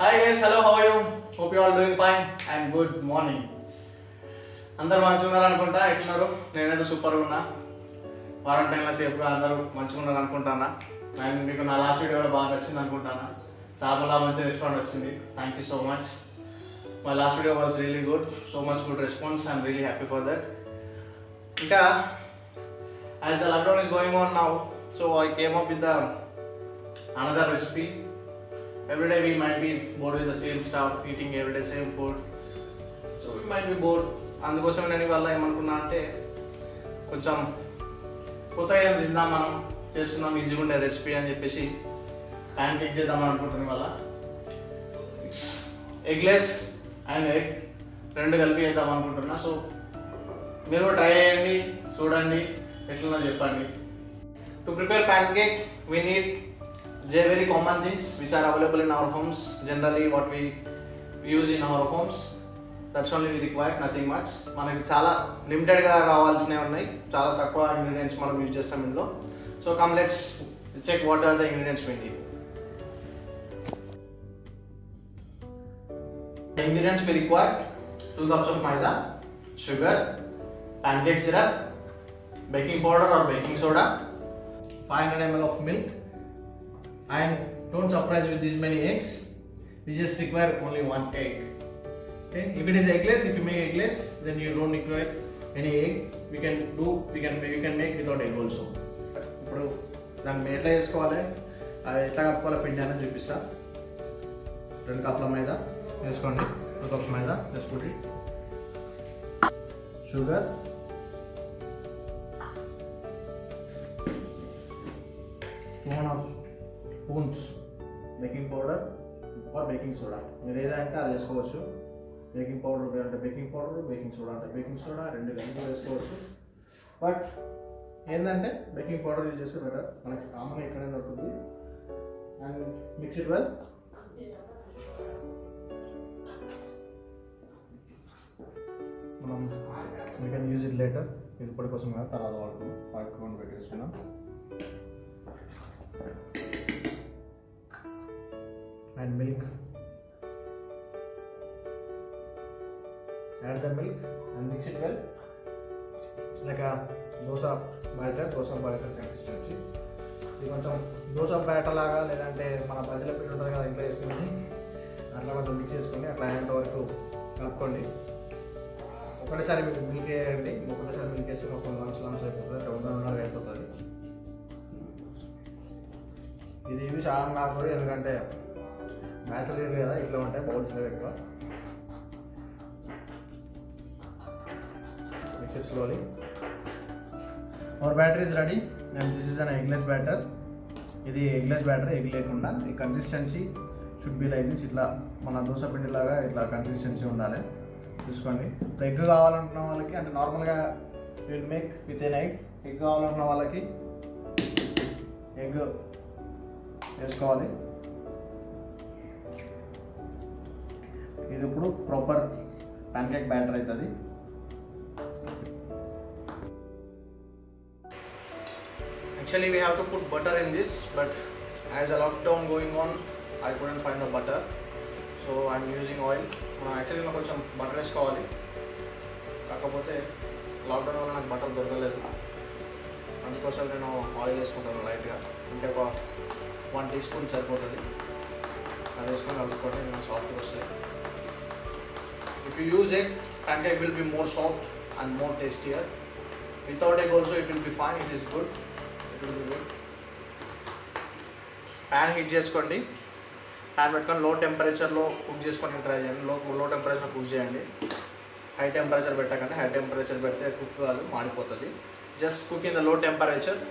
Hi guys, hello, how are you? Hope you all doing fine and good morning. అందరూ మంచిగా ఉన్నారు అనుకుంటా. ఎట్లున్నారు? నేనైతే సూపర్గా ఉన్నా. క్వారంటైన్లో సేఫ్గా అందరూ మంచిగా ఉన్నారు అనుకుంటానా. అండ్ మీకు నా లాస్ట్ వీడియో కూడా బాగా నచ్చింది అనుకుంటానా. చాలా మంచి రెస్పాండ్ వచ్చింది. Thank you so much. My last video was really good. So much good response. I'm really happy for that. ఇంకా as the lockdown is going on now, so I came up with another recipe. Every day we might be bored with the same stuff, eating every day same food, so we might be bored. అందుకోసం నేను ఇవాళ ఏమనుకున్నా అంటే కొంచెం కొత్తగా ఏం తిందాం, మనం చేసుకుందాం, ఈజీగా ఉండే రెసిపీ అని చెప్పేసి ప్యాన్ కేక్ చేద్దామని అనుకుంటున్నాను. ఇవాళ ఎగ్లెస్ అండ్ ఎగ్ రెండు కలిపి చేద్దాం అనుకుంటున్నా. సో మీరు కూడా ట్రై చేయండి, చూడండి, ఎట్లున్నా చెప్పండి. To prepare pan cake we need very common things which are available in our homes. Generally what we use in our homes, that's only we require, nothing much. మనకి చాలా లిమిటెడ్గా కావాల్సినవి ఉన్నాయి, చాలా తక్కువ ఇంగ్రీడియంట్స్ మనం యూజ్ చేస్తాం ఇందులో. So come let's check what are the ingredients we need. The ingredients we require: 2 cups of maida, sugar, pancake syrup, baking powder or baking soda, 500 ml of milk, and don't surprise with this many eggs. We just require only one egg. Okay, if it is eggless, if you make eggless, then you don't require any egg. You can make without egg also. ఇప్పుడు దాన్ని ఎట్లా చేసుకోవాలి, అది ఎట్లా కప్పుకోవాలి పిండి అనేది చూపిస్తా. 2 కప్పుల మైదా వేసుకోండి. 2 cups maida, just put it. Sugar, spoons baking powder or baking soda, మీరు ఏదంటే అది వేసుకోవచ్చు. బేకింగ్ పౌడర్ అంటే బేకింగ్ పౌడర్, బేకింగ్ సోడా అంటే బేకింగ్ సోడా, రెండు కలిపి వేసుకోవచ్చు. బట్ ఏంటంటే బేకింగ్ పౌడర్ యూజ్ చేస్తే బెటర్, మనకి కామన్ ఎక్కడే దొరుకుతుంది. And mix it well. మనం we can use it later, ఇది ఇప్పటి కోసం కాదు, తర్వాత వాడుకొని పెట్టేసుకున్నాం. And milk, add the milk and mix it well like a dosa batter consistency. ఇది కొంచెం దోశ బ్యాటర్ లాగా, లేదంటే మన బజ్జీల పిండి ఉంటుంది కదా ఇంట్లో వేసుకుని, అట్లా కొంచెం మిక్స్ చేసుకొని అట్లా అయ్యేంత వరకు కలుపుకోండి. ఒకటేసారి మీకు మిల్క్ వేయండి, ఒకటేసారి మిల్క్ వేస్తే ఒక లంప్స్ అయిపోతుంది, అట్లా ఉండగా అయిపోతుంది. ఇది ఇవి చాలా నాకు, ఎందుకంటే న్యాచురల్ కదా, ఇట్లా ఉంటాయి బౌల్స్ ఎక్కువ. Mix slowly. Our batter is ready and this is an eggless batter. ఇది ఎగ్లెస్ బ్యాటర్, ఎగ్ లేకుండా. ఈ consistency should be like this. ఇట్లా మన దోశ పిండిలాగా ఇట్లా కన్సిస్టెన్సీ ఉండాలి, చూసుకోండి. ఇప్పుడు ఎగ్ కావాలనుకున్న వాళ్ళకి, అంటే నార్మల్గా will make with an egg. Egg కావాలనుకున్న వాళ్ళకి ఎగ్ వేసుకోవాలి. ఇది ఇప్పుడు ప్రాపర్ ప్యాన్ కేక్ బ్యాటర్ అవుతుంది. Actually we have to put butter in this, but as a lockdown going on, I couldn't find the butter, so I'm using oil. Actually నాకు కొంచెం butter వేసుకోవాలి, కాకపోతే లాక్డౌన్ వల్ల నాకు బటర్ దొరకలేదు, అందుకోసం నేను ఆయిల్ వేసుకుంటాను లైట్గా. అంటే ఒక 1 teaspoon సరిపోతుంది. అది వేసుకొని కలుపుకొని నేను సాఫ్ట్గా వస్తాయి. If you use egg, pancake will be more soft and more tastier. Without egg also it will be fine. It is good. It will be good. Pan heat చేసుకోండి. ప్యాన్ పెట్టుకొని లో టెంపరేచర్లో కుక్ చేసుకొని ట్రై చేయండి. లో టెంపరేచర్లో cook చేయండి. High temperature పెట్టకండి, high temperature పెడితే cook కాదు, మాడిపోతుంది. Just cook in the low temperature,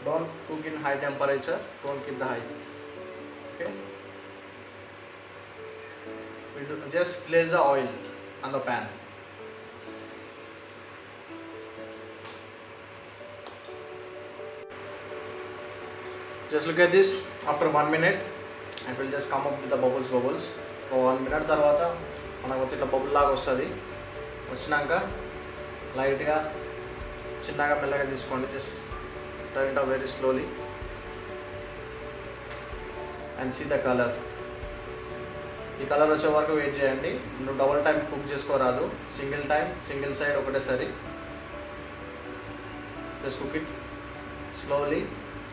don't cook in high temperature, don't keep the high. Okay, just glaze the oil on the pan. Just look at this. After 1 minute it will just come up with the bubbles. So 1 minute తర్వాత మనకు ఇట్లా bubble లాగా వస్తుంది. వచ్చినాక లైట్గా చిన్నగా మెల్లగా తీసుకోండి. Just turn it up very slowly and see the color. ఈ కలర్ వచ్చే వరకు వెయిట్ చేయండి. నువ్వు డబుల్ టైం కుక్ చేసుకోరాదు, సింగిల్ సైడ్ ఒకటేసారి. Just cook it slowly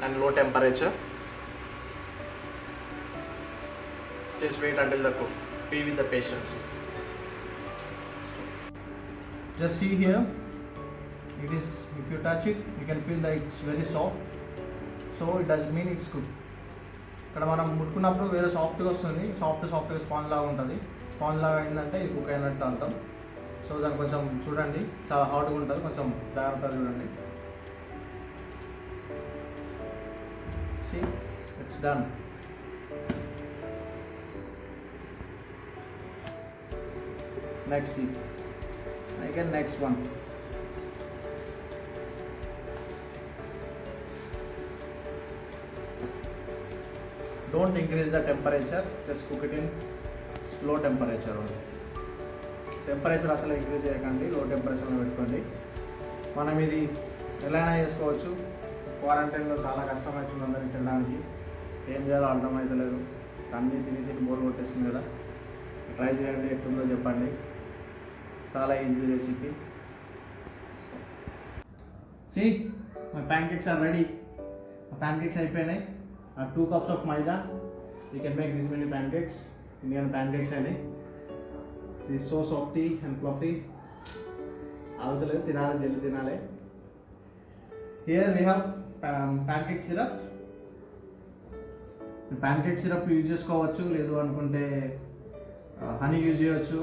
and low temperature. Just wait until the cook. Be with the patience. Just see here, it is, if you touch it you can feel that it's very soft, so it does mean it's cooked. ఇక్కడ మనం ముట్టుకున్నప్పుడు వేరే సాఫ్ట్గా వస్తుంది, సాఫ్ట్గా sponge లాగా ఉంటుంది. Sponge లాగా అయిందంటే ఇది కుక్ అయినట్టు అర్థం. సో దాన్ని కొంచెం చూడండి, చాలా హాట్గా ఉంటుంది, కొంచెం జాగ్రత్తగా చూడండి. See, it's done. Next thing, again next one. Don't increase the temperature, just cook it in low temperature only. Temperature అసలు ఇంక్రీజ్ చేయకండి, లో టెంపరేచర్లో పెట్టుకోండి. మనం ఇది ఎలా అయినా చేసుకోవచ్చు. క్వారంటైన్లో చాలా కష్టమవుతుంది అందరికి తినడానికి, ఏం చేయాలో అర్థమవుతలేదు. అన్నీ తిని బోర్ కొట్టేస్తుంది కదా. ట్రై చేయండి, ఎట్లుందో చెప్పండి. చాలా easy recipe. See my pancakes are ready. Pancakes అయిపోయినాయి. 2 cups of maida, you can make this many pancakes. Indian pancakes అయినాయి. ఇది సో సాఫ్టీ అండ్ ఫ్లఫీ. అవతలేదు, తినాలి, జల్లి తినాలి. Here we have pancake syrup. Pancake syrup use చేసుకోవచ్చు, లేదు అనుకుంటే హనీ యూజ్ చేయవచ్చు.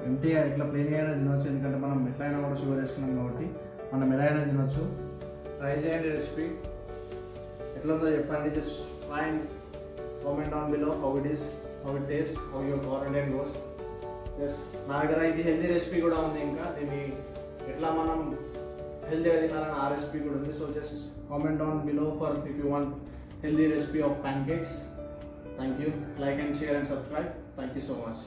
ఎంటీగా ఇట్లా ప్లెయిన్గా అయినా తినవచ్చు, ఎందుకంటే మనం ఎట్లయినా కూడా షుగర్ వేసుకున్నాం కాబట్టి మనం ఎలా అయినా తినవచ్చు. ట్రై చేయండి రెసిపీ, ఎట్లుందో చెప్పండి. Just try and comment on below how it is, how it taste, how your quarantine goes. Just నా దగ్గర ఇది హెల్దీ రెసిపీ కూడా ఉంది, ఇంకా దీన్ని ఎట్లా మనం హెల్దీగా తినాలని ఆ రెసిపీ కూడా ఉంది. So just comment on below for if you want healthy recipe of pancakes. Thank you. Like and share and subscribe. Thank you so much.